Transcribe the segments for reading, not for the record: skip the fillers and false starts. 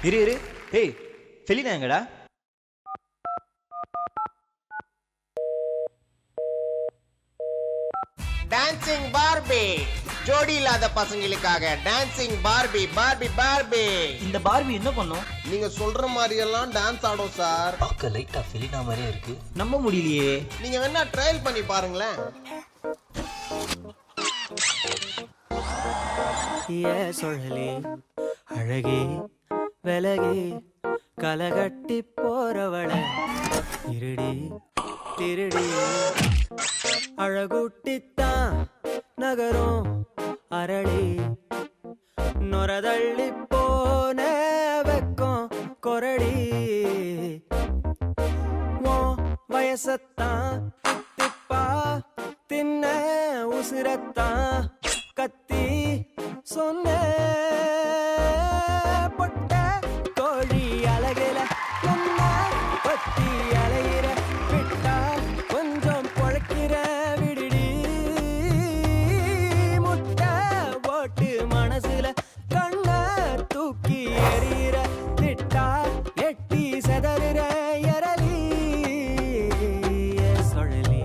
இரு இரு. ஏய் ஃபெலினா எங்கடா? டான்சிங் பார்பி, ஜோடி இல்லாத பசங்களுக்காக டான்சிங் பார்பி. Barbie Barbie. இந்த பார்பி என்ன பண்ணும்? நீங்க சொல்ற மாதிரி எல்லாம் டான்ஸ் ஆடும் சார். பார்க்க லைட்டா ஃபெலினா மாதிரியே இருக்கு. நம்ப முடியலையே. நீங்க வேணா ட்ரையல் பண்ணி பாருங்களேன். சொல்லலே அழகே விலகே கலகட்டி போறவள இருடி திருடி அழகுட்டித்தான் நகரும் அரளி நொரதள்ளி போன வெக்கம் கொரடி வயசத்தான் திப்பா தின்ன உசிரத்தான் கத்தி சொன்ன பொட்ட கோழி அழகில என்ன பத்தி அலையிற விட்டா கொஞ்சம் பொழைக்கிற விடுடி முட்டை போட்டு மனசுல கண்ண தூக்கி எறிகிற திட்டா எட்டி செதறுற எரலி சொல்லி.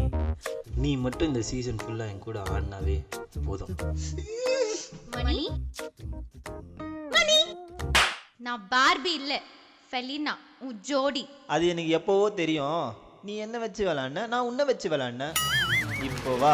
நீ மட்டும் இந்த சீசன் ஃபுல்லா என் கூட ஆடினாவே போதும். மணி மணி, நான் பார்பி இல்ல ஃபெலினா, உன் ஜோடி. அது எனக்கு எப்போவோ தெரியும். நீ என்ன வச்சு விளாண்ட, நான் உன்னை வச்சு விளாண்ட. இப்போ வா.